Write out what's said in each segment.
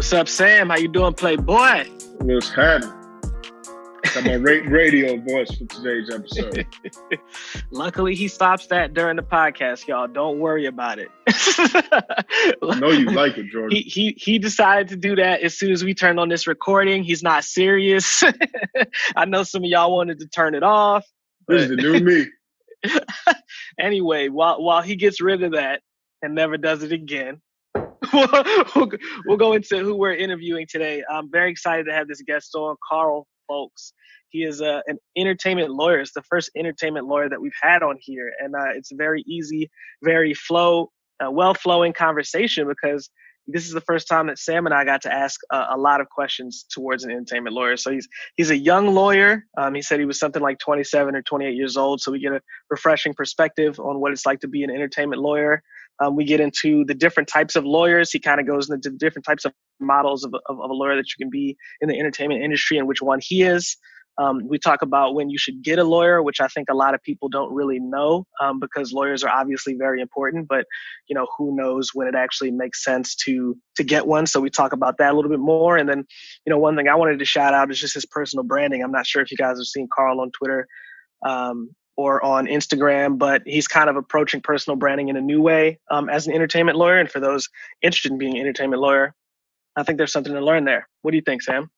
What's up, Sam? How you doing, Playboy? What's happening? Got my radio voice for today's episode. Luckily, he stops that during the podcast, y'all. Don't worry about it. I know you like it, Jordan. He decided to do that as soon as we turned on this recording. He's not serious. I know some of y'all wanted to turn it off. This is the new me. Anyway, while he gets rid of that and never does it again, we'll go into who we're interviewing today. I'm very excited to have this guest on, Karl Fowlkes. He is an entertainment lawyer. It's the first entertainment lawyer that we've had on here. And it's a very easy, very well-flowing conversation because this is the first time that Sam and I got to ask a lot of questions towards an entertainment lawyer. So he's a young lawyer. He said he was something like 27 or 28 years old. So we get a refreshing perspective on what it's like to be an entertainment lawyer. We get into the different types of lawyers. He kind of goes into different types of models of a lawyer that you can be in the entertainment industry and which one he is. We talk about when you should get a lawyer, which I think a lot of people don't really know because lawyers are obviously very important, but who knows when it actually makes sense to get one. So we talk about that a little bit more. And then, one thing I wanted to shout out is just his personal branding. I'm not sure if you guys have seen Karl on Twitter or on Instagram, but he's kind of approaching personal branding in a new way as an entertainment lawyer. And for those interested in being an entertainment lawyer, I think there's something to learn there. What do you think, Sam?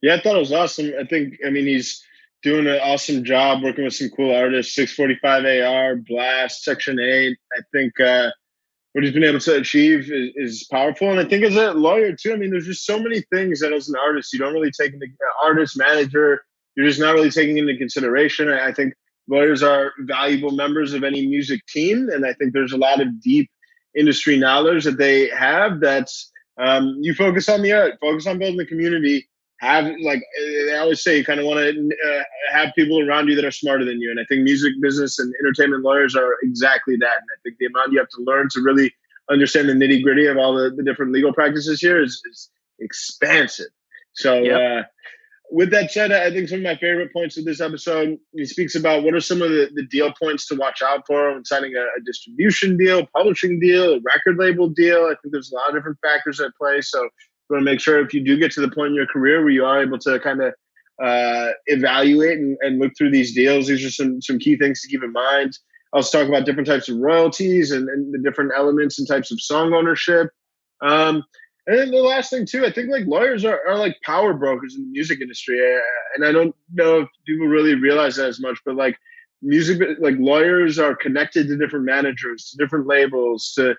Yeah, I thought it was awesome. He's doing an awesome job working with some cool artists, 645 AR, Blast, Section 8. I think what he's been able to achieve is powerful. And I think as a lawyer, too, there's just so many things that as an artist, you don't really take into artist, manager, you're just not really taking into consideration. I think lawyers are valuable members of any music team. And I think there's a lot of deep industry knowledge that they have that's you focus on the art, focus on building the community. I always say, you kind of want to have people around you that are smarter than you. And I think music business and entertainment lawyers are exactly that. And I think the amount you have to learn to really understand the nitty gritty of all the different legal practices here is expansive. So with that said, I think some of my favorite points of this episode, he speaks about what are some of the deal points to watch out for when signing a distribution deal, publishing deal, a record label deal. I think there's a lot of different factors at play. So you want to make sure if you do get to the point in your career where you are able to kind of evaluate and look through these deals, these are some key things to keep in mind. I'll also talk about different types of royalties and the different elements and types of song ownership. And then the last thing too, I think lawyers are like power brokers in the music industry. And I don't know if people really realize that as much, but lawyers are connected to different managers, to different labels, to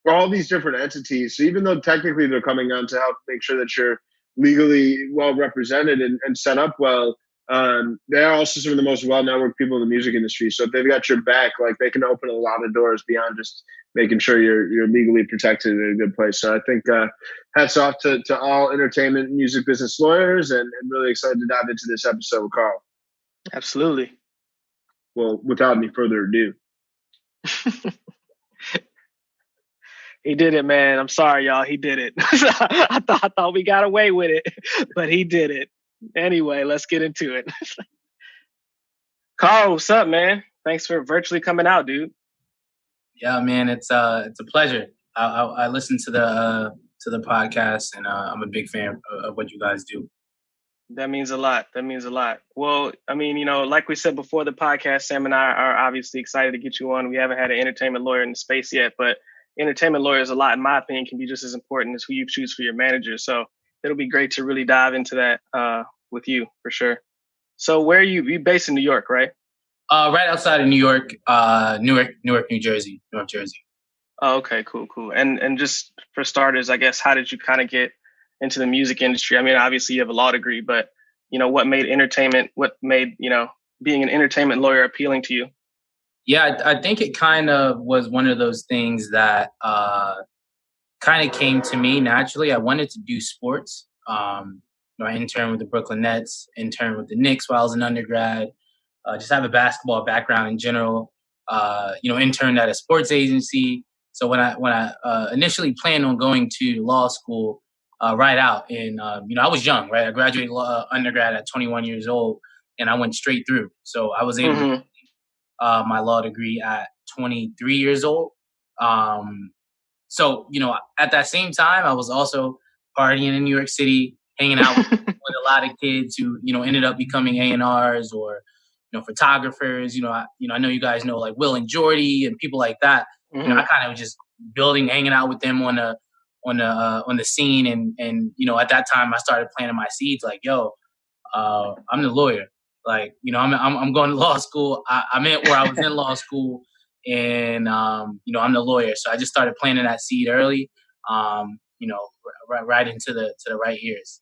all these different entities. So even though technically they're coming on to help make sure that you're legally well represented and set up well, they are also some of the most well-networked people in the music industry. So if they've got your back, they can open a lot of doors beyond just making sure you're legally protected in a good place. So I think hats off to all entertainment and music business lawyers, and really excited to dive into this episode with Karl. Absolutely. Well, without any further ado. He did it, man. I'm sorry, y'all. He did it. I thought we got away with it, but he did it. Anyway, let's get into it. Karl, what's up, man? Thanks for virtually coming out, dude. Yeah, man. It's a pleasure. I listen to the podcast, and I'm a big fan of what you guys do. That means a lot. Well, like we said before the podcast, Sam and I are obviously excited to get you on. We haven't had an entertainment lawyer in the space yet, but entertainment lawyers, a lot, in my opinion, can be just as important as who you choose for your manager. So it'll be great to really dive into that with you for sure. So where are you? You based in New York, right? Right outside of New York, Newark, New Jersey, North Jersey. Oh, okay, cool. And just for starters, I guess, how did you kind of get into the music industry? Obviously you have a law degree, but what made being an entertainment lawyer appealing to you? Yeah, I think it kind of was one of those things that kind of came to me naturally. I wanted to do sports. I interned with the Brooklyn Nets, interned with the Knicks while I was an undergrad. Just have a basketball background in general. Interned at a sports agency. So when I initially planned on going to law school, right out, and I was young, right? I graduated undergrad at 21 years old, and I went straight through. So I was able to my law degree at 23 years old. So, at that same time, I was also partying in New York City, hanging out with a lot of kids who, ended up becoming A&Rs or, photographers. I know you guys know like Will and Jordy and people like that. Mm-hmm. I kind of was just hanging out with them on the scene, and at that time I started planting my seeds. Like, yo, I'm the lawyer. Like, I'm going to law school. I'm at where I was in law school, and I'm the lawyer. So I just started planting that seed early. Right into the right ears.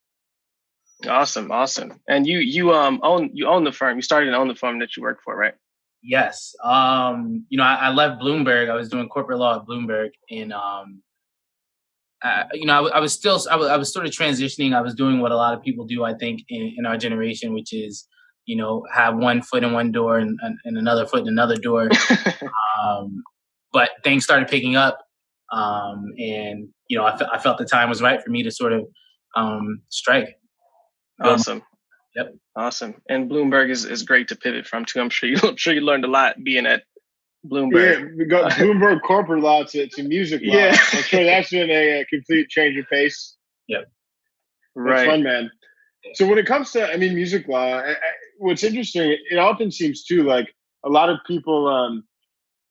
Awesome. And you own the firm. You started and own the firm that you work for, right? Yes. I left Bloomberg. I was doing corporate law at Bloomberg, and I was sort of transitioning. I was doing what a lot of people do, I think, in our generation, which is, have one foot in one door and another foot in another door. But things started picking up, and I felt the time was right for me to sort of strike. Awesome. Yep. Awesome. And Bloomberg is great to pivot from too. I'm sure you learned a lot being at Bloomberg. Yeah, we got Bloomberg corporate law to music law. Yeah. I'm sure that's been a complete change of pace. Yep. Right. That's fun, man. So when it comes to, music law, what's interesting, it often seems too, like a lot of people,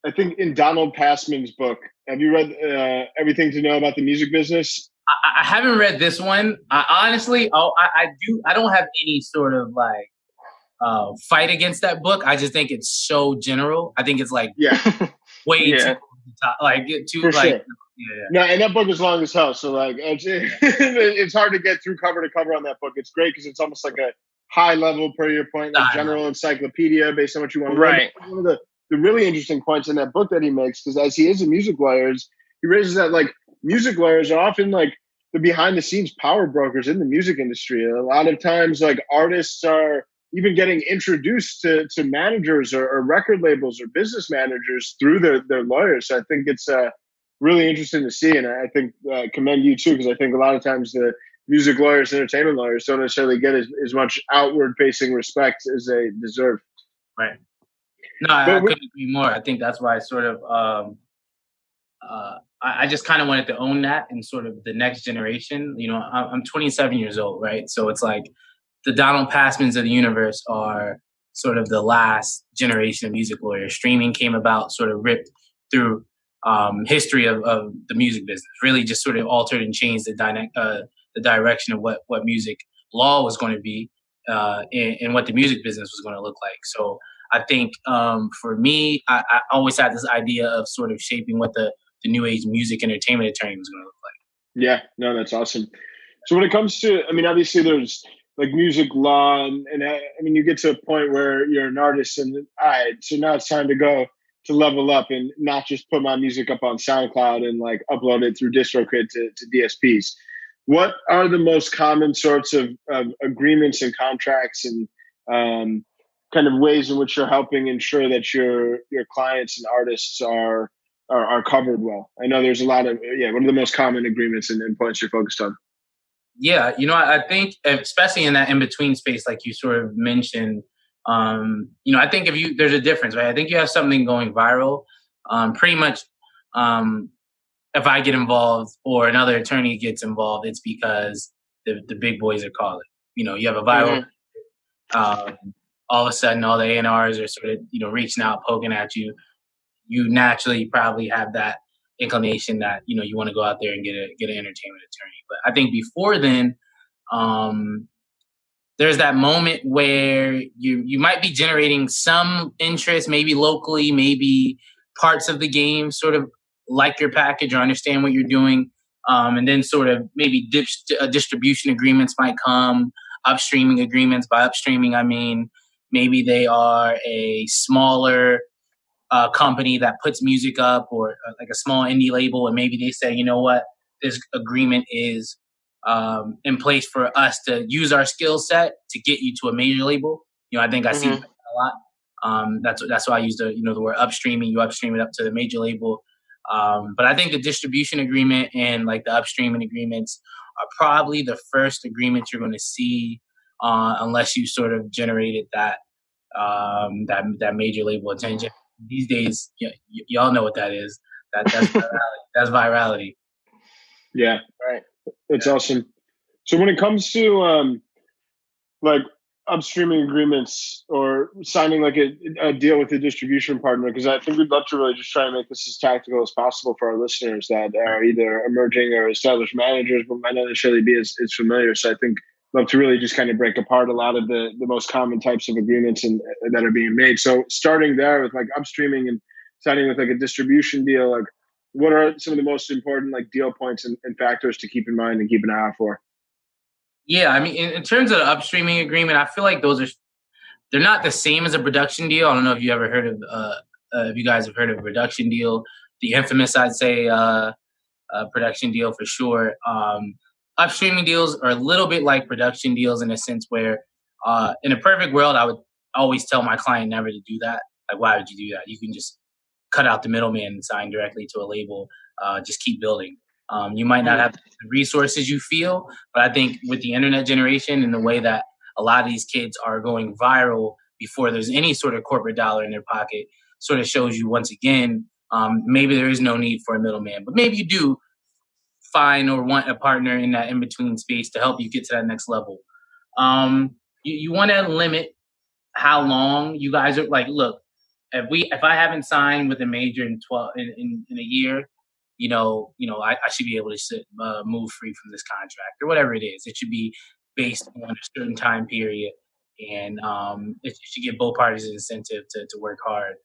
I think in Donald Passman's book, have you read Everything to Know About the Music Business? I haven't read this one. I don't have any sort of like fight against that book. I just think it's so general. I think it's like way too like too For like sure. No, and that book is long as hell. So like it's hard to get through cover to cover on that book. It's great because it's almost like a high level, per your point, like general encyclopedia based on what you want to right. read. One of the really interesting points in that book that he makes, because as he is a music lawyer, he raises that like music lawyers are often like the behind the scenes power brokers in the music industry. A lot of times like artists are even getting introduced to managers or record labels or business managers through their lawyers. So I think it's really interesting to see. And I think commend you too, because I think a lot of times the music lawyers, entertainment lawyers don't necessarily get as much outward facing respect as they deserve. Right. No, I couldn't agree more. I think that's why I sort of, I just kind of wanted to own that in sort of the next generation. I'm 27 years old, right? So it's like the Donald Passmans of the universe are sort of the last generation of music lawyers. Streaming came about, sort of ripped through history of the music business, really just sort of altered and changed the direction of what music law was going to be and what the music business was going to look like. So I think for me, I always had this idea of sort of shaping what the new age music entertainment attorney was going to look like. Yeah, no, that's awesome. So when it comes to, obviously there's like music law and you get to a point where you're an artist and all right, so now it's time to go to level up and not just put my music up on SoundCloud and like upload it through DistroKid to DSPs. What are the most common sorts of agreements and contracts and kind of ways in which you're helping ensure that your clients and artists are covered well? I know there's a lot of, what are the most common agreements and points you're focused on? Yeah, I think especially in that in-between space, like you sort of mentioned, I think there's a difference, right? I think you have something going viral, pretty much, if I get involved or another attorney gets involved, it's because the big boys are calling. You have a viral, all of a sudden all the A&Rs are sort of, reaching out, poking at you. You naturally probably have that inclination that, you want to go out there and get an entertainment attorney. But I think before then, there's that moment where you might be generating some interest, maybe locally, maybe parts of the game sort of like your package or understand what you're doing. And then sort of maybe distribution agreements might come, upstreaming agreements. By upstreaming, I mean, maybe they are a smaller company that puts music up or like a small indie label. And maybe they say, you know what, this agreement is in place for us to use our skill set to get you to a major label. I think I see that a lot. That's why I use the word upstreaming. You upstream it up to the major label. But I think the distribution agreement and like the upstreaming agreements are probably the first agreements you're going to see unless you sort of generated that major label attention. These days, y'all know what that is. That's virality. Yeah, right. That's awesome. So when it comes to like upstreaming agreements or signing like a deal with a distribution partner, because I think we'd love to really just try and make this as tactical as possible for our listeners that are either emerging or established managers but might not necessarily be as familiar. So I think love to really just kind of break apart a lot of the most common types of agreements and that are being made. So starting there with like upstreaming and signing with like a distribution deal, like what are some of the most important like deal points and factors to keep in mind and keep an eye out for? Yeah, I mean, in terms of the upstreaming agreement, I feel like they're not the same as a production deal. I don't know if you ever heard of if you guys have heard of a production deal. The infamous, I'd say, production deal for sure. Upstreaming deals are a little bit like production deals in a sense where, in a perfect world, I would always tell my client never to do that. Like, why would you do that? You can just cut out the middleman and sign directly to a label. Just keep building. You might not have the resources you feel, but I think with the internet generation and the way that a lot of these kids are going viral before there's any sort of corporate dollar in their pocket, sort of shows you once again, maybe there is no need for a middleman, but maybe you do find or want a partner in that in between space to help you get to that next level. You want to limit how long you guys are like. Look, if I haven't signed with a major in 12 in a year, I should be able to move free from this contract or whatever it is. It should be based on a certain time period, and it should give both parties an incentive to work hard.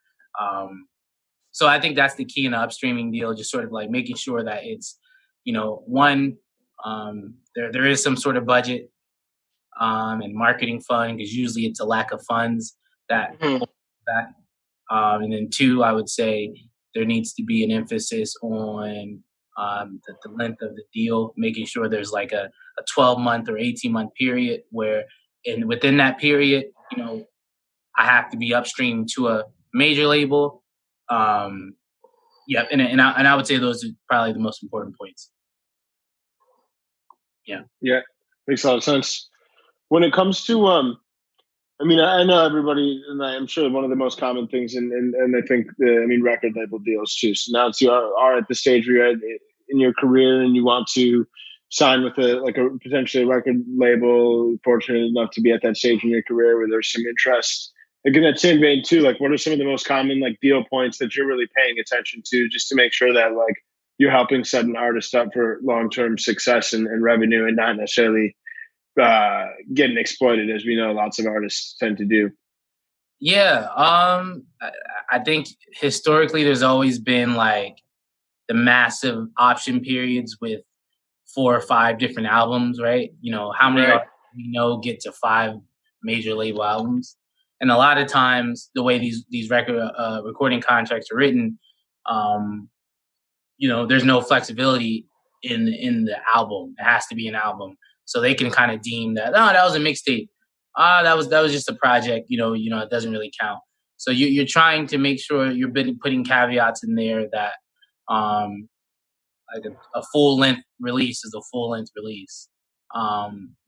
So I think that's the key in the upstreaming deal, just sort of like making sure that it's, one, there is some sort of budget and marketing fund, because usually it's a lack of funds that Mhm. that. And then two, I would say there needs to be an emphasis on the length of the deal, making sure there's like a 12-month or 18-month period where, and within that period, I have to be upstream to a major label. Yeah, and I would say those are probably the most important points. Yeah. Yeah, makes a lot of sense. When it comes to I mean, I know everybody, and I'm sure one of the most common things, and I think record label deals too. So now you are at the stage where you're at in your career and you want to sign with a potentially a record label. Fortunate enough to be at that stage in your career where there's some interest. Like in that same vein too, like what are some of the most common like deal points that you're really paying attention to, just to make sure that like you're helping set an artist up for long term success and revenue, and not necessarily getting exploited, as we know lots of artists tend to do. Yeah. I think historically there's always been like the massive option periods with 4 or 5 different albums, right? How many Right. artists we know get to 5 major label albums? And a lot of times, the way these recording contracts are written, um, there's no flexibility in the album. It has to be an album, so they can kind of deem that, oh, that was a mixtape. That was just a project. It doesn't really count. So you're trying to make sure you're putting caveats in there that um, like a full length release is a full length release.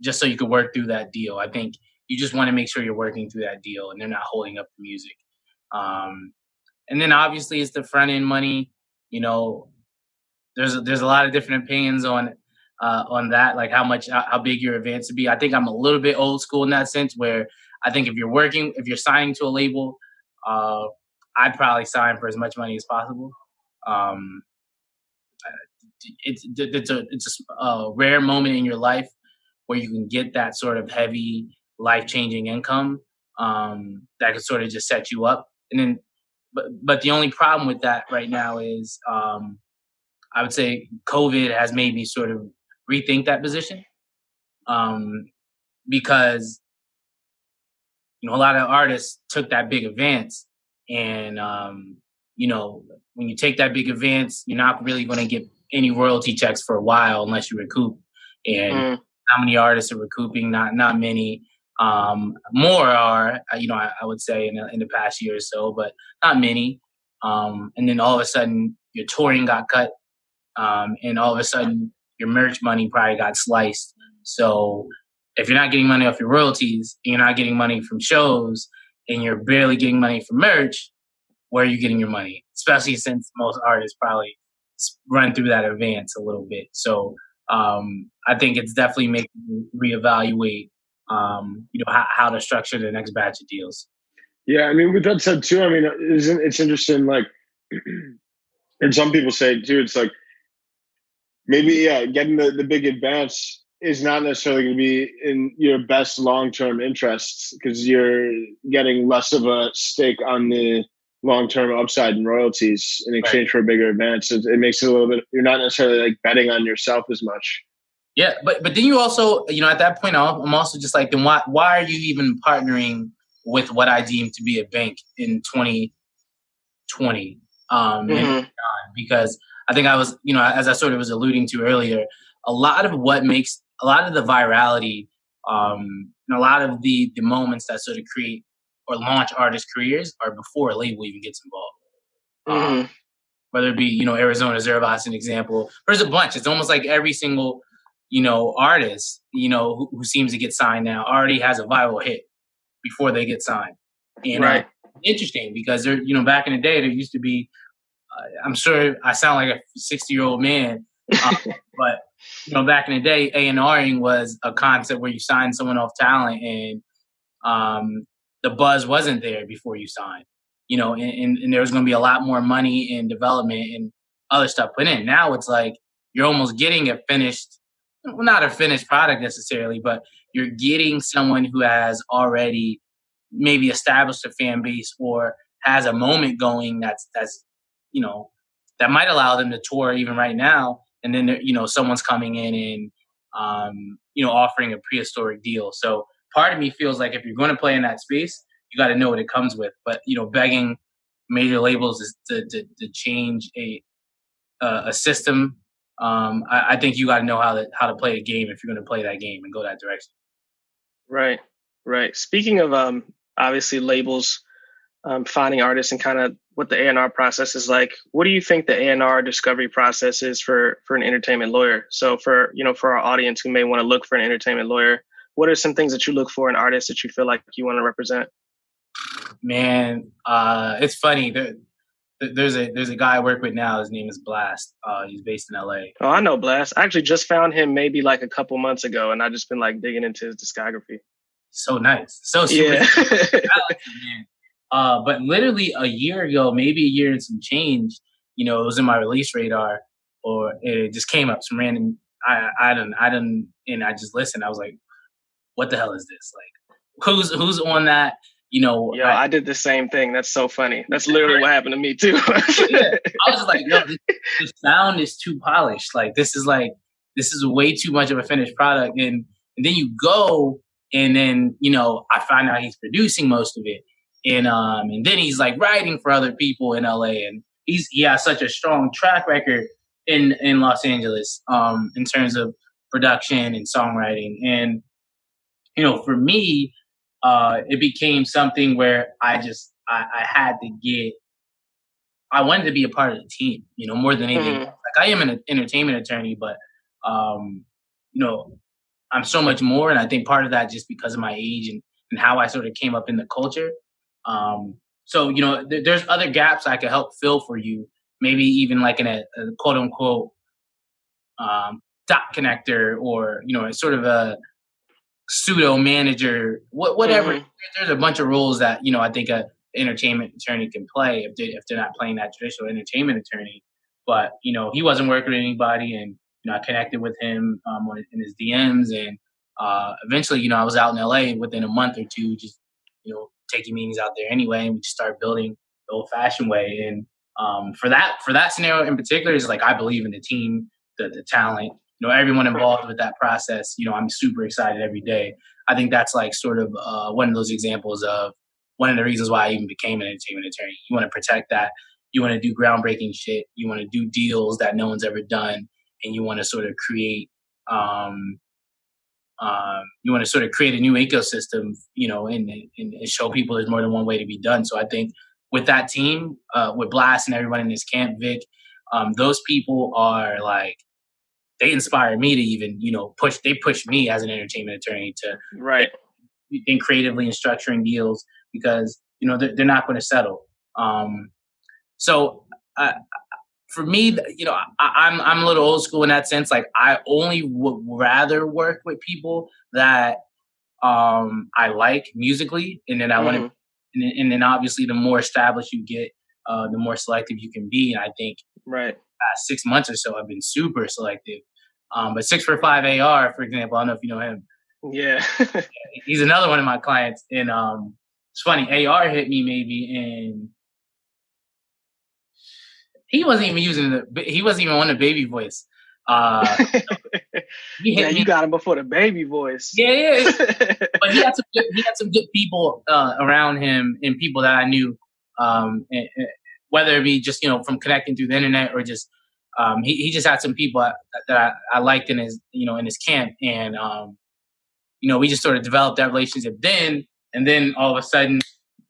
Just so you could work through that deal. I think you just want to make sure you're working through that deal and they're not holding up the music. Um, and then obviously it's the front end money. You know, there's a lot of different opinions on that, like how big your advance would be. I think I'm a little bit old school in that sense, where I think if you're signing to a label, uh, I'd probably sign for as much money as possible. Um, it's a rare moment in your life where you can get that sort of heavy life changing income that could sort of just set you up. And then, but the only problem with that right now is I would say COVID has made me sort of rethink that position um, because a lot of artists took that big advance, and when you take that big advance, you're not really going to get any royalty checks for a while unless you recoup. And how many artists are recouping? Not many. More are, I would say in the past year or so, but not many. And then all of a sudden, your touring got cut, and all of a sudden, your merch money probably got sliced. So if you're not getting money off your royalties, and you're not getting money from shows, and you're barely getting money from merch, where are you getting your money? Especially since most artists probably run through that advance a little bit. So I think it's definitely making me reevaluate, how to structure the next batch of deals. Yeah, I mean, with that said, too, I mean, it's interesting. Like, and some people say too, it's like maybe getting the big advance is not necessarily going to be in your best long term interests because you're getting less of a stake on the long term upside in royalties in exchange for a bigger advance. It makes it a little bit. You're not necessarily like betting on yourself as much. Yeah, but then you also, at that point, I'm also just like, then why are you even partnering with what I deem to be a bank in 2020? Because I think I was, as I sort of was alluding to earlier, a lot of the virality, and a lot of the moments that sort of create or launch artist careers are before a label even gets involved. Whether it be, Arizona Zervos, an example. There's a bunch. It's almost like every single, artist, who seems to get signed now already has a viral hit before they get signed. And interesting because there, back in the day, there used to be, I'm sure I sound like a 60-year-old man, but back in the day, A&Ring was a concept where you signed someone off talent, and the buzz wasn't there before you signed. And there was going to be a lot more money in development and other stuff put in. Now it's like you're almost getting a finished, well, not a finished product necessarily, but you're getting someone who has already maybe established a fan base or has a moment going that's that might allow them to tour even right now. And then someone's coming in and offering a prehistoric deal. So part of me feels like if you're going to play in that space, you got to know what it comes with. But begging major labels is to change a system. I think you got to know how to play a game if you're going to play that game and go that direction. Right. Speaking of obviously labels, finding artists and kind of what the A&R process is like, what do you think the A&R discovery process is for an entertainment lawyer? So for our audience who may want to look for an entertainment lawyer, what are some things that you look for in artists that you feel like you want to represent? Man, it's funny. There's a guy I work with now. His name is Blast. He's based in LA. Oh, I know Blast. I actually just found him maybe like a couple months ago, and I just been like digging into his discography. So nice. So super talented, man. But literally a year ago, maybe a year and some change, it was in my release radar, or it just came up some random. And I just listened. I was like, "What the hell is this? Like, who's on that?" I did the same thing. That's so funny. That's literally what happened to me too. Yeah. I was just like, "Yo, the sound is too polished. Like, this is way too much of a finished product." And then you go, and then I find out he's producing most of it. And then he's like writing for other people in LA, and he has such a strong track record in Los Angeles in terms of production and songwriting. And for me, it became something where I had to I wanted to be a part of the team, more than anything. Like, I am an entertainment attorney, but I'm so much more, and I think part of that just because of my age and how I sort of came up in the culture. So, there's other gaps I could help fill for you. Maybe even like in a quote unquote dot connector, or, sort of a pseudo manager, whatever. There's a bunch of roles that, I think a entertainment attorney can play if they're not playing that traditional entertainment attorney. But, he wasn't working with anybody, and, I connected with him in his DMs, and eventually, I was out in LA within a month or two, just, taking meetings out there anyway, and we just started building the old-fashioned way. And for that scenario in particular, is like, I believe in the team, the talent, everyone involved with that process. I'm super excited every day. I think that's like sort of one of those examples of one of the reasons why I even became an entertainment attorney. You want to protect that. You want to do groundbreaking shit. You want to do deals that no one's ever done, and you want to sort of create a new ecosystem, and show people there's more than one way to be done. So I think with that team, with Blast and everyone in this camp, Vic, those people are like, they inspire me to even, push me as an entertainment attorney to think creatively in structuring deals, because, they're not going to settle. So for me, I'm a little old school in that sense. Like I only would rather work with people that I like musically, and then I want to, and then obviously the more established you get, the more selective you can be. And I think Right. past 6 months or so, I've been super selective. But 645 AR, for example, I don't know if you know him. Yeah. He's another one of my clients, and it's funny. AR hit me maybe in. He wasn't even on the baby voice. He hit me. You got him before the baby voice. Yeah. But he had some good people around him, and people that I knew, and whether it be just from connecting through the internet or just he just had some people that I liked in his in his camp, and we just sort of developed that relationship then, and then all of a sudden,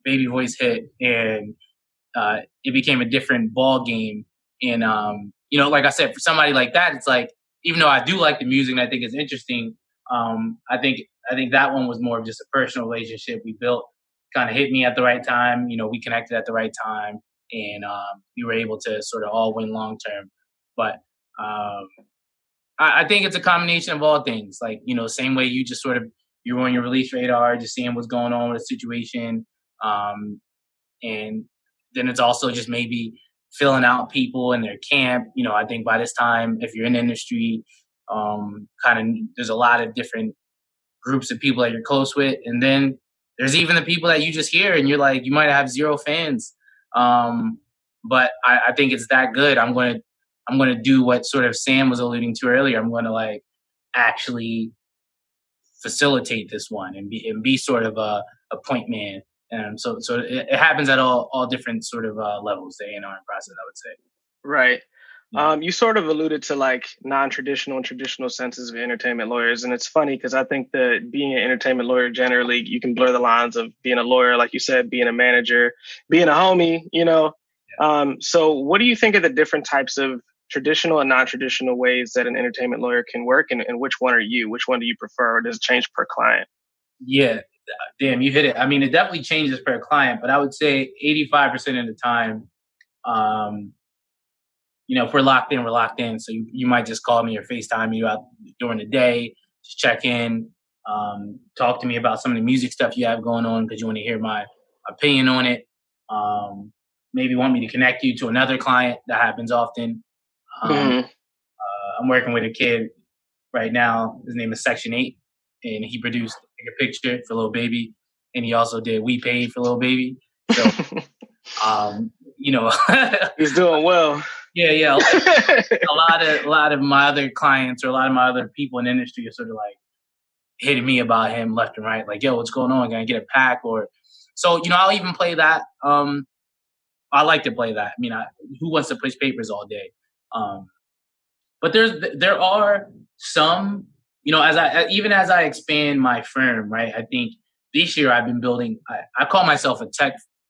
baby voice hit, and it became a different ball game. And like I said, for somebody like that, it's like, even though I do like the music and I think it's interesting, I think that one was more of just a personal relationship we built. Kind of hit me at the right time. We connected at the right time, and we were able to sort of all win long term. But I think it's a combination of all things. Like same way you just sort of you're on your release radar, just seeing what's going on with the situation, and then it's also just maybe filling out people in their camp. I think by this time, if you're in the industry, there's a lot of different groups of people that you're close with. And then there's even the people that you just hear and you're like, you might have zero fans. But I think it's that good. I'm going to do what sort of Sam was alluding to earlier. I'm going to like actually facilitate this one and be sort of a point man. And so it happens at all different sort of levels, the A&R process, I would say. Right. You sort of alluded to like non-traditional and traditional senses of entertainment lawyers. And it's funny because I think that being an entertainment lawyer, generally, you can blur the lines of being a lawyer, like you said, being a manager, being a homie, So what do you think of the different types of traditional and non-traditional ways that an entertainment lawyer can work? And which one are you? Which one do you prefer? Or does it change per client? Yeah. Damn, you hit it. I mean, it definitely changes per client, but I would say 85% of the time, if we're locked in, we're locked in. So you might just call me or FaceTime me out during the day, just check in, talk to me about some of the music stuff you have going on because you want to hear my opinion on it. Maybe want me to connect you to another client. That happens often. I'm working with a kid right now. His name is Section 8, and he produced Take a Picture for Lil Baby, and he also did We Paid for Lil Baby. So, he's doing well. Yeah. a lot of my other clients or a lot of my other people in the industry are sort of like hitting me about him left and right. Like, yo, what's going on? Can I get a pack? Or so, I'll even play that. I like to play that. I mean, who wants to push papers all day? But there are some, as I expand my firm, right? I think this year I've been building. I call myself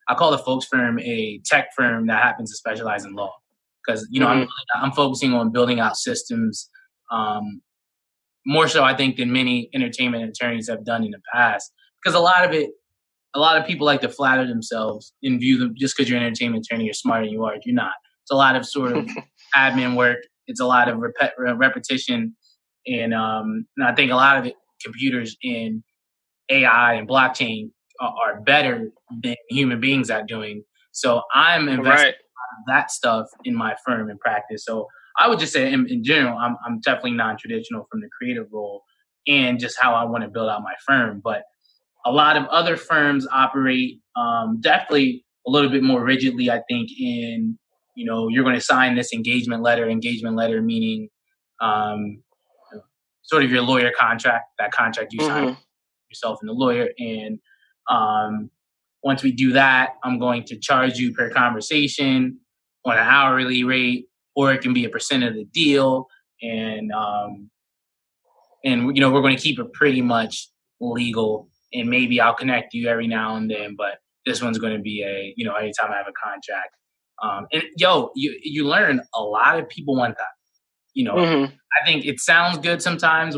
I call the Fowlkes firm a tech firm that happens to specialize in law, because I'm focusing on building out systems, more so I think than many entertainment attorneys have done in the past. Because a lot of people like to flatter themselves and view them just because you're an entertainment attorney, you're smarter than you are. You're not. It's a lot of sort of admin work. It's a lot of repetition, and I think a lot of it, computers and AI and blockchain are better than human beings at doing. So I'm investing that stuff in my firm and practice. So I would just say, in general, I'm definitely non-traditional from the creative role and just how I want to build out my firm. But a lot of other firms operate definitely a little bit more rigidly, I think, in, you're going to sign this engagement letter meaning sort of your lawyer contract, that contract you sign yourself and the lawyer. And once we do that, I'm going to charge you per conversation on an hourly rate, or it can be a percent of the deal. And we're going to keep it pretty much legal. And maybe I'll connect you every now and then, but this one's going to be anytime I have a contract. And you learn a lot of people want that. I think it sounds good sometimes,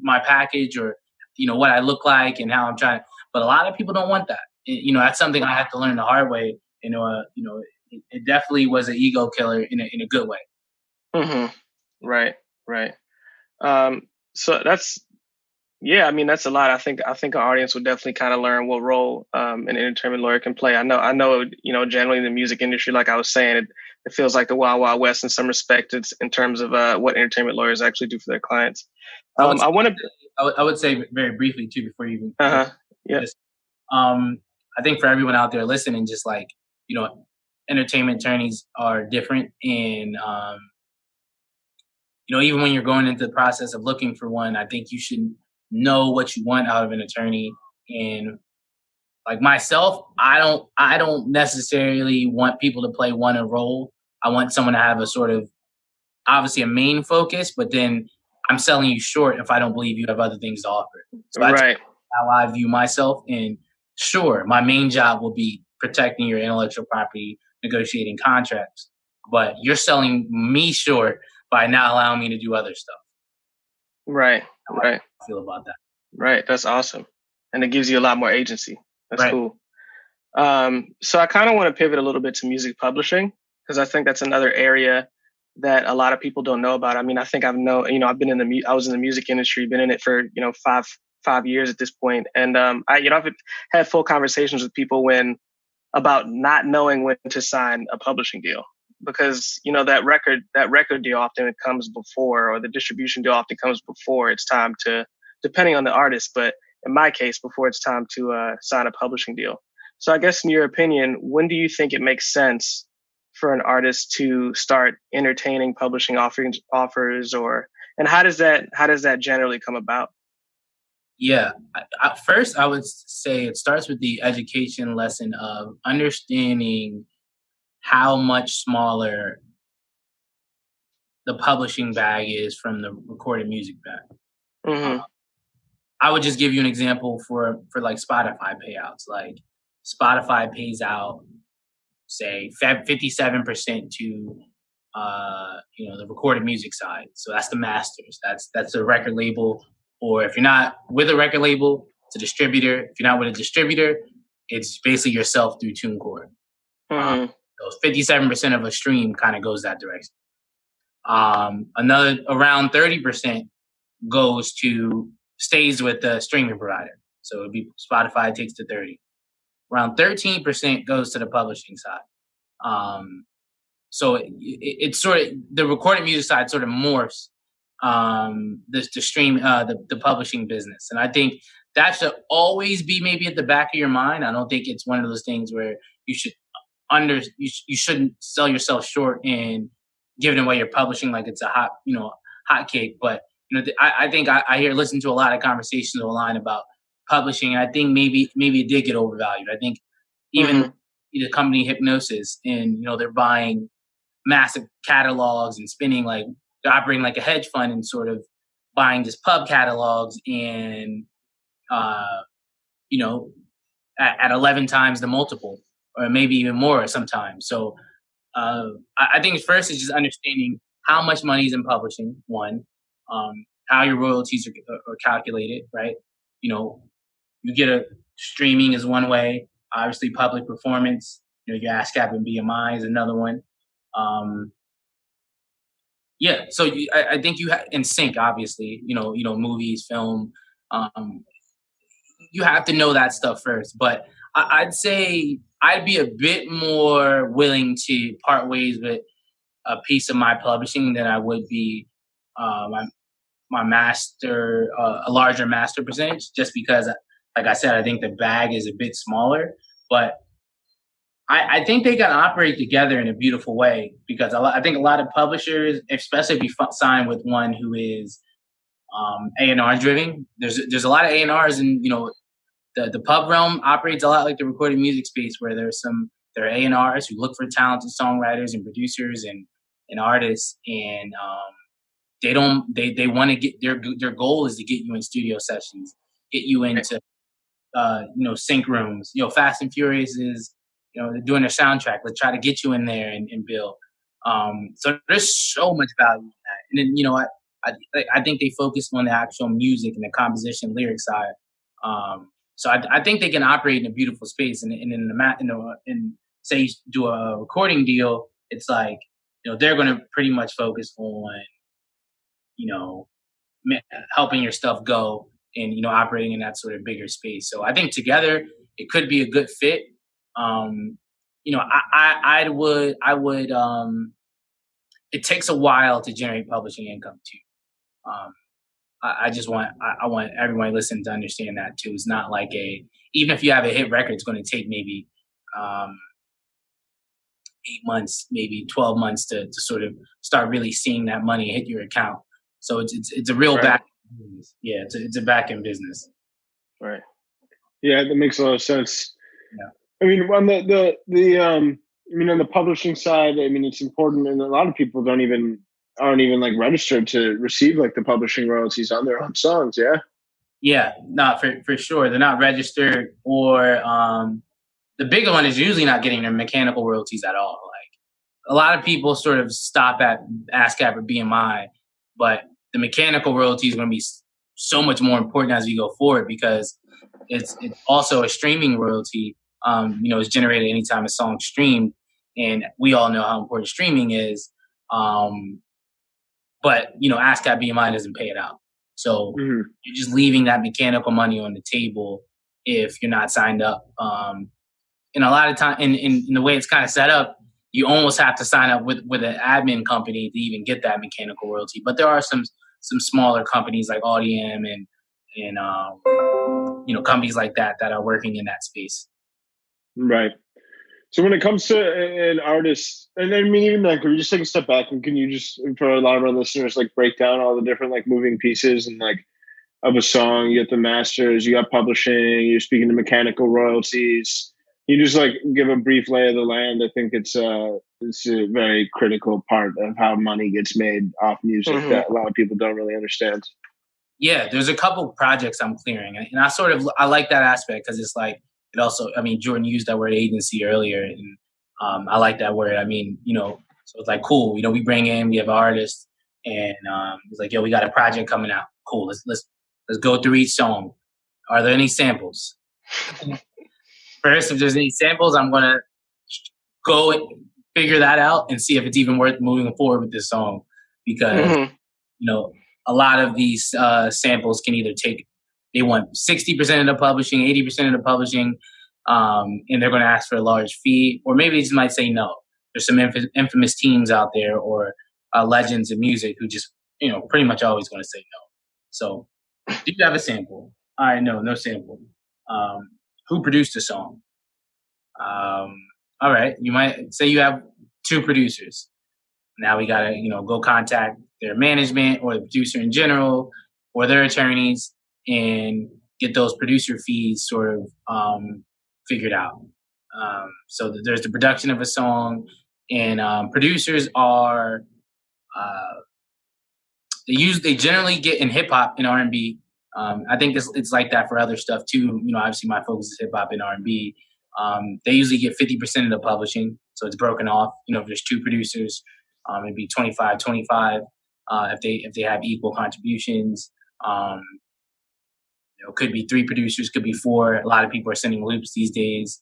my package or, what I look like and how I'm trying, but a lot of people don't want that. That's something I had to learn the hard way, it definitely was an ego killer in a good way. Mm-hmm. Right. So yeah, I mean, that's a lot. I think our audience would definitely kind of learn what role an entertainment lawyer can play. I know, generally in the music industry, like I was saying, it feels like the Wild Wild West in some respect. It's in terms of what entertainment lawyers actually do for their clients. I would say very briefly too, before you even yeah. I think for everyone out there listening, just like, entertainment attorneys are different, and even when you're going into the process of looking for one, I think you should know what you want out of an attorney. And like myself, I don't necessarily want people to play one role. I want someone to have a sort of, obviously, a main focus, but then I'm selling you short if I don't believe you have other things to offer. So that's how I view myself. And sure, my main job will be protecting your intellectual property, negotiating contracts, but you're selling me short by not allowing me to do other stuff. Right. How I feel about that. Right. That's awesome. And it gives you a lot more agency. That's cool. So I kind of want to pivot a little bit to music publishing, because I think that's another area that a lot of people don't know about. I mean, I think I was in the music industry, been in it for, 5 years at this point. And I've had full conversations with people about not knowing when to sign a publishing deal, because that record deal often comes before, or the distribution deal often comes before it's time to, depending on the artist, but in my case, before it's time to sign a publishing deal. So I guess in your opinion, when do you think it makes sense for an artist to start entertaining publishing offers, and how does that generally come about? Yeah. First, I would say it starts with the education lesson of understanding how much smaller the publishing bag is from the recorded music bag. Mm-hmm. I would just give you an example for like Spotify payouts. Like Spotify pays out, say, 57% to the recorded music side. So that's the masters. That's the record label. Or if you're not with a record label, it's a distributor. If you're not with a distributor, it's basically yourself through TuneCore. Mm-hmm. So 57% of a stream kind of goes that direction. Another around 30% stays with the streaming provider. So it'd be Spotify takes to 30. Around 13% goes to the publishing side. So it's sort of, the recorded music side sort of morphs the publishing business. And I think that should always be maybe at the back of your mind. I don't think it's one of those things where you shouldn't sell yourself short and giving away your publishing like it's a hot cake. But I think I listen to a lot of conversations online about publishing, and I think maybe it did get overvalued. I think even the company Hypnosis, and they're buying massive catalogs and spending, like, they're operating like a hedge fund and sort of buying just pub catalogs and at 11 times the multiple, or maybe even more sometimes. So I think first is just understanding how much money is in publishing. One, how your royalties are calculated, right? You get a streaming is one way. Obviously, public performance, your ASCAP and BMI is another one. Yeah, so I think you in sync, obviously, movies, film. You have to know that stuff first. But I'd say I'd be a bit more willing to part ways with a piece of my publishing than I would be my master, a larger master percentage, just because, like I said, I think the bag is a bit smaller. But I think they can operate together in a beautiful way, because I think a lot of publishers, especially if you sign with one who is A&R driven, there's a lot of A&Rs, and the pub realm operates a lot like the recorded music space, where there are A&Rs who look for talented songwriters and producers and artists, and they want to get their goal is to get you in studio sessions, get you into sync rooms. Fast and Furious is they're doing their soundtrack. Let's try to get you in there and build. So there's so much value in that. And then I think they focus on the actual music and the composition, lyric side. So I think they can operate in a beautiful space, and in say you do a recording deal, it's like, they're going to pretty much focus on, you know, helping your stuff go and, operating in that sort of bigger space. So I think together it could be a good fit. It takes a while to generate publishing income too. Um, I want everyone listening to understand that too. It's not like even if you have a hit record, it's going to take maybe 8 months, maybe 12 months to sort of start really seeing that money hit your account. So it's a real back end business. Yeah, it's a back end business. Right. Yeah, that makes a lot of sense. Yeah. I mean, on on the publishing side, I mean, it's important, and a lot of people aren't even like registered to receive like the publishing royalties on their own songs. Yeah. Yeah, not for sure. They're not registered, or the bigger one is usually not getting their mechanical royalties at all. Like a lot of people sort of stop at ASCAP or BMI, but the mechanical royalty is going to be so much more important as we go forward, because it's also a streaming royalty. It's generated anytime a song's streamed, and we all know how important streaming is. But ASCAP BMI doesn't pay it out, so you're just leaving that mechanical money on the table if you're not signed up. And a lot of time, in the way it's kind of set up, you almost have to sign up with an admin company to even get that mechanical royalty. But there are some smaller companies like Audiam and companies like that are working in that space. Right. So when it comes to an artist, and I mean, even then, can we just take a step back, and can you just, for a lot of our listeners, like break down all the different like moving pieces and like of a song? You get the masters, you got publishing, you're speaking to mechanical royalties. You just like give a brief lay of the land. I think it's a very critical part of how money gets made off music that a lot of people don't really understand. Yeah, there's a couple projects I'm clearing, and I like that aspect, because it's like, it also, I mean, Jordan used that word agency earlier, and I like that word. I mean, so it's like, cool, we bring in, we have an artist, and he's like, yo, we got a project coming out. Cool, let's go through each song. Are there any samples? First, if there's any samples, I'm gonna go and figure that out and see if it's even worth moving forward with this song, because a lot of these samples can either they want 60% of the publishing, 80% of the publishing, and they're going to ask for a large fee, or maybe they just might say no. There's some infamous teams out there, or legends of music, who just pretty much always going to say no. So, do you have a sample? All right, no sample. Who produced the song? All right, you might say you have 2 producers. Now we gotta, go contact their management or the producer in general or their attorneys and get those producer fees sort of figured out. So there's the production of a song, and producers are they generally get in hip hop and R&B. I think it's like that for other stuff too. Obviously my focus is hip hop and R&B. They usually get 50% of the publishing, so it's broken off. If there's 2 producers, it'd be 25-25. If they have equal contributions, could be 3 producers, could be 4. A lot of people are sending loops these days.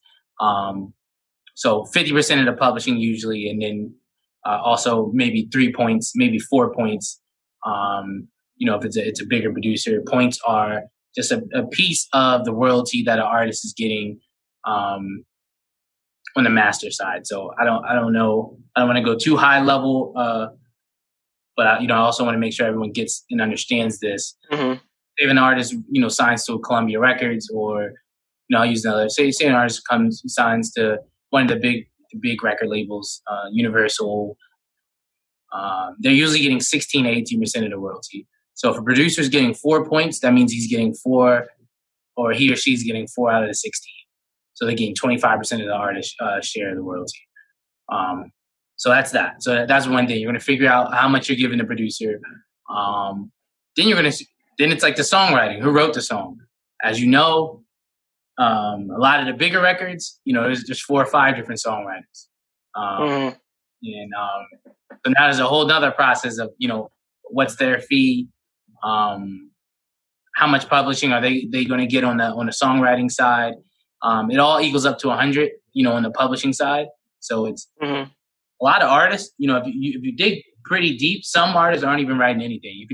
So 50% of the publishing usually, and then also maybe 3 points, maybe 4 points. If it's a bigger producer, points are just a piece of the royalty that an artist is getting on the master side. So I don't know. I don't want to go too high level, but I also want to make sure everyone gets and understands this. If an artist signs to Columbia Records, or I'll use another. Say an artist signs to one of the big record labels, Universal. They're usually getting 16-18% of the royalty. So if a producer's getting 4 points, that means he's getting 4, or he or she's getting 4 out of the 16. So they're getting 25% of the artist share of the royalty. So that's that. So that's one thing. You're going to figure out how much you're giving the producer. Then it's like the songwriting. Who wrote the song? As you know, a lot of the bigger records, there's 4 or 5 different songwriters. And so now there's a whole nother process of, what's their fee? How much publishing are they going to get on the songwriting side? It all equals up to 100. on the publishing side. So it's Mm-hmm. a lot of artists. If you dig pretty deep, some artists aren't even writing anything.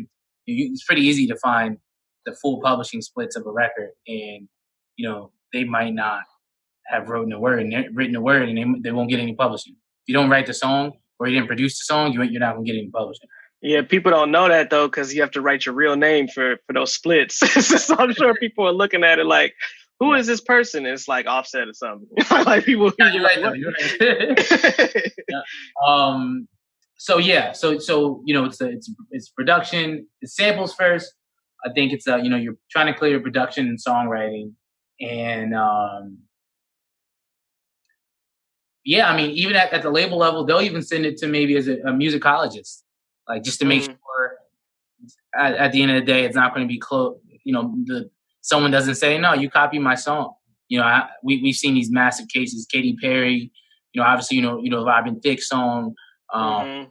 It's pretty easy to find the full publishing splits of a record, and they might not have written a word, and they won't get any publishing. If you don't write the song or you didn't produce the song, you're not gonna get any publishing. Yeah, people don't know that though, because you have to write your real name for those splits. So I'm sure people are looking at it like, who is this person? And it's like Offset or something. Like people. Yeah, you're right, though. You're right. Yeah. So it's production, it's samples first. I think it's you're trying to clear production and songwriting, and I mean, even at the label level, they'll even send it to maybe as a musicologist, like just to make sure at the end of the day, it's not going to be close. Someone doesn't say, no, you copy my song. We've seen these massive cases, Katy Perry, obviously, Robin Thicke song, that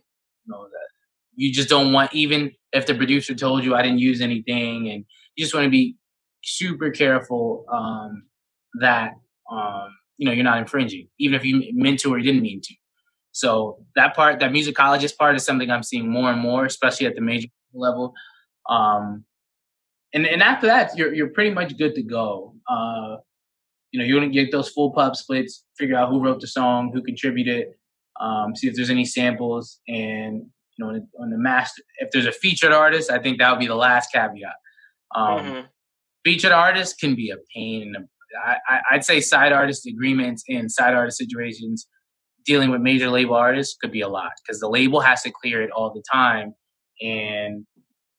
you just don't want, even if the producer told you I didn't use anything, and you just want to be super careful that you're not infringing, even if you meant to or you didn't mean to. So that musicologist part is something I'm seeing more and more, especially at the major level. And after that, you're pretty much good to go. You're gonna get those full pub splits, figure out who wrote the song, who contributed, see if there's any samples, and on the master, if there's a featured artist, I think that would be the last caveat. Featured artists can be a pain. I'd say side artist agreements and side artist situations dealing with major label artists could be a lot, because the label has to clear it all the time, and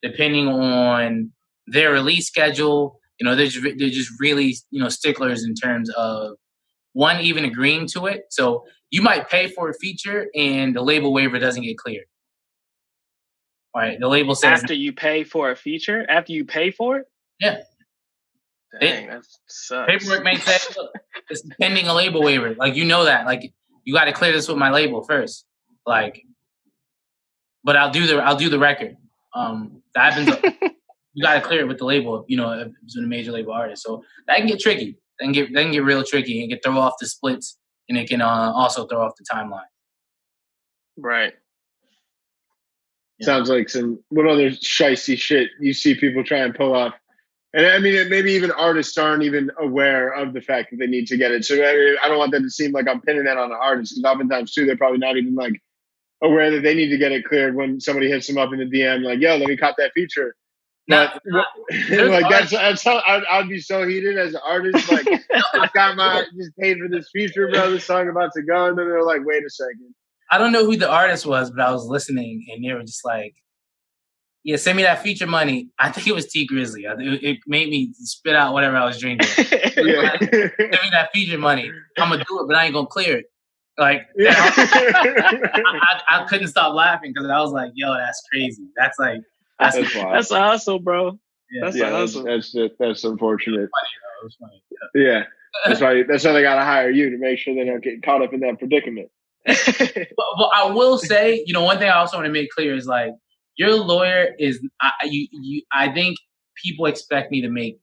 depending on their release schedule, they're just really sticklers in terms of one, even agreeing to it. So you might pay for a feature and the label waiver doesn't get cleared. All right, the label says after you pay for a feature, after you pay for it. Yeah. Dang, that sucks. Paperwork may say, look, it's pending a label waiver. Like, that. Like, you got to clear this with my label first. Like, but I'll do the record. That happens. You got to clear it with the label, if it's a major label artist. So that can get tricky. That can get real tricky, and it can throw off the splits, and it can also throw off the timeline. Right. Yeah. Sounds like what other shicey shit you see people try and pull off. And I mean, maybe even artists aren't even aware of the fact that they need to get it. So I don't want that to seem like I'm pinning that on the artist, because oftentimes too, they're probably not even like aware that they need to get it cleared when somebody hits them up in the DM, like, yo, let me cop that feature. But like that's how I'd be so heated as an artist. Like, just paid for this feature, bro. This song about to go, and then they're like, wait a second. I don't know who the artist was, but I was listening, and they were just like, yeah, send me that feature money. I think it was T Grizzly. It made me spit out whatever I was drinking. Send me that feature money. I'm gonna do it, but I ain't gonna clear it. Like, I couldn't stop laughing, because I was like, yo, that's crazy. That's like, that's a hustle, bro. That's unfortunate. It was funny. Yeah. That's why they gotta hire you, to make sure they don't get caught up in that predicament. But I will say, one thing I also want to make clear is, like, your lawyer is. I think people expect me to make,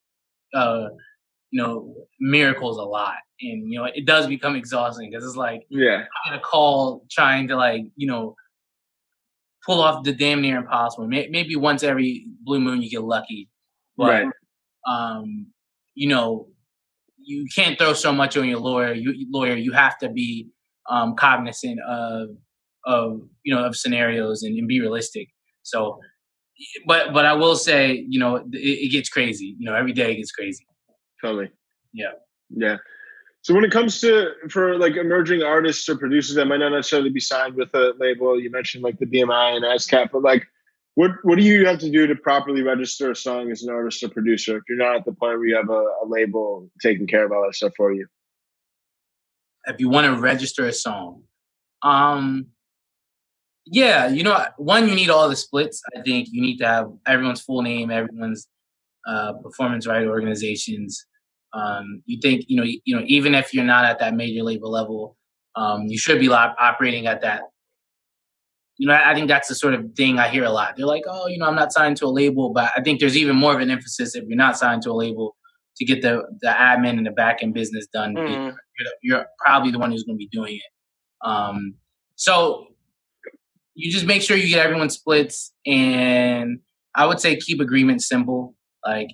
miracles a lot, and it does become exhausting, because it's like, I'm gonna call trying to, like, pull off the damn near impossible. Maybe once every blue moon you get lucky, but you can't throw so much on your lawyer. You have to be cognizant of scenarios and be realistic. So, but I will say, it gets crazy. Every day it gets crazy. Totally. Yeah. So when it comes for like emerging artists or producers that might not necessarily be signed with a label, you mentioned like the BMI and ASCAP, but like, what do you have to do to properly register a song as an artist or producer if you're not at the point where you have a label taking care of all that stuff for you? If you want to register a song, one, you need all the splits. I think you need to have everyone's full name, everyone's performance right organizations. You think, even if you're not at that major label level, you should be operating at that. I think that's the sort of thing I hear a lot. They're like, oh, I'm not signed to a label, but I think there's even more of an emphasis if you're not signed to a label to get the admin and the back end business done. Mm-hmm. You're probably the one who's going to be doing it. So you just make sure you get everyone's splits, and I would say keep agreements simple. Like,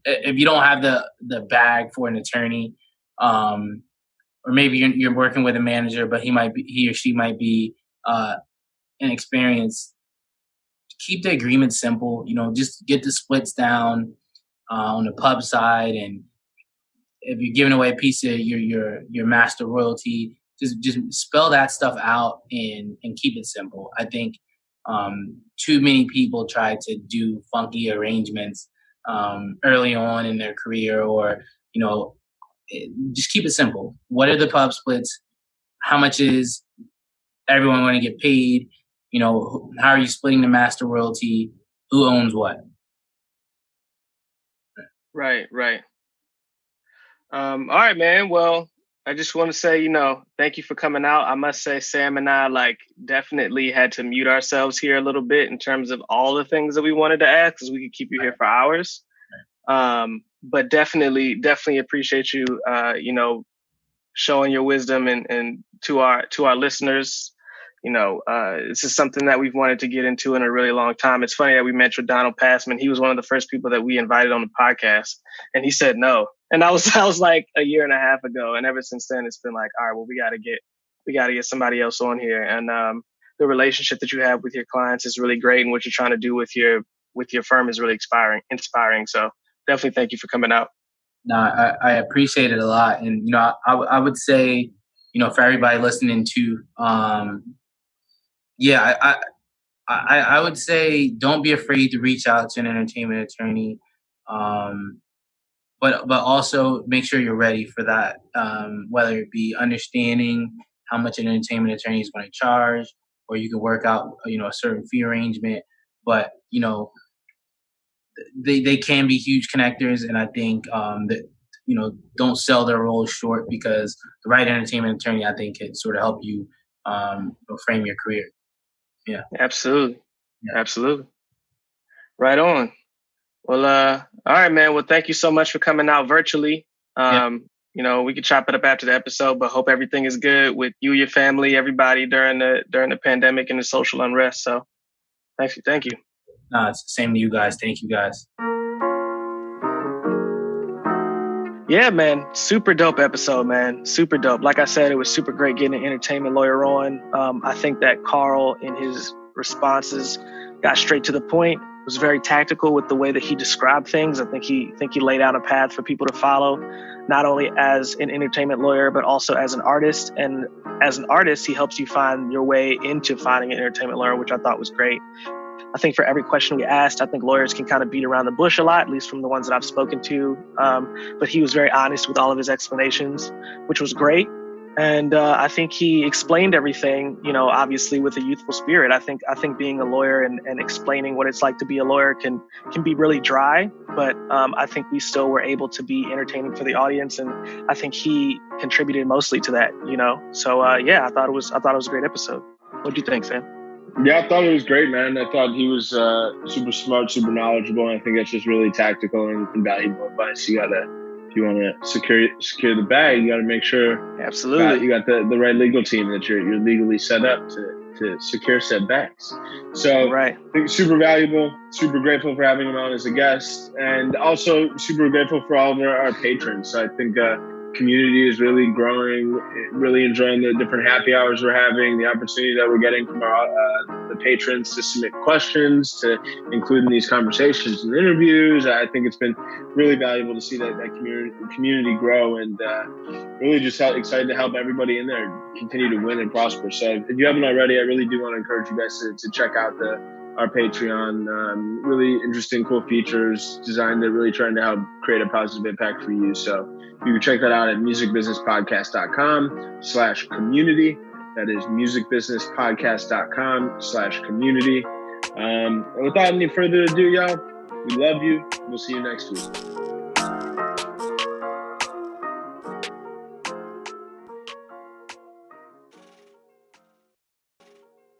if you don't have the bag for an attorney, or maybe you're working with a manager, but he or she might be inexperienced. Keep the agreement simple. Just get the splits down on the pub side, and if you're giving away a piece of your master royalty, just spell that stuff out and keep it simple. I think too many people try to do funky arrangements early on in their career, or just keep it simple. What are the pub splits? How much is everyone going to get paid? How are you splitting the master royalty? Who owns what? Right. All right, man. Well, I just want to say, thank you for coming out. I must say, Sam and I definitely had to mute ourselves here a little bit in terms of all the things that we wanted to ask, because we could keep you here for hours. But definitely appreciate you, showing your wisdom and to our listeners. This is something that we've wanted to get into in a really long time. It's funny that we mentioned Donald Passman. He was one of the first people that we invited on the podcast, and he said no. And I was like a year and a half ago, and ever since then it's been like, all right, well, we got to get somebody else on here. And the relationship that you have with your clients is really great, and what you're trying to do with your firm is really inspiring. So definitely thank you for coming out. No, I appreciate it a lot, and I would say, for everybody listening to, I would say don't be afraid to reach out to an entertainment attorney, but also make sure you're ready for that. Whether it be understanding how much an entertainment attorney is going to charge, or you can work out a certain fee arrangement. But they can be huge connectors, and I think that don't sell their roles short, because the right entertainment attorney, I think, can sort of help you frame your career. Yeah, absolutely. Right on. Well, all right, man. Well, thank you so much for coming out virtually. We could chop it up after the episode, but hope everything is good with you, your family, everybody during the pandemic and the social unrest. So thank you. No, it's the same to you guys. Thank you, guys. Yeah, man. Super dope episode, man. Super dope. Like I said, it was super great getting an entertainment lawyer on. I think that Karl, in his responses, got straight to the point. Was very tactical with the way that he described things. I think he laid out a path for people to follow, not only as an entertainment lawyer, but also as an artist. And as an artist, he helps you find your way into finding an entertainment lawyer, which I thought was great. I think for every question we asked, I think lawyers can kind of beat around the bush a lot, at least from the ones that I've spoken to. But he was very honest with all of his explanations, which was great. And I think he explained everything, obviously with a youthful spirit. I think being a lawyer and explaining what it's like to be a lawyer can be really dry, but I think we still were able to be entertaining for the audience, and I think he contributed mostly to that, So I thought it was a great episode. What do you think, Sam? Yeah, I thought it was great, man. I thought he was super smart, super knowledgeable, and I think that's just really tactical and valuable advice. If you want to secure the bag, you got to make sure absolutely you got the right legal team, that you're legally set up to secure said bags. So right. I think super valuable, super grateful for having him on as a guest, and also super grateful for all of our patrons. So I think community is really growing, really enjoying the different happy hours we're having, the opportunity that we're getting from the patrons to submit questions, to include in these conversations and interviews. I think it's been really valuable to see that community grow, and really just excited to help everybody in there continue to win and prosper. So if you haven't already, I really do want to encourage you guys to check out our Patreon. Really interesting, cool features designed to really trying to help create a positive impact for you. So you can check that out at musicbusinesspodcast.com/community. That is musicbusinesspodcast.com/community. And without any further ado, y'all, we love you. We'll see you next week.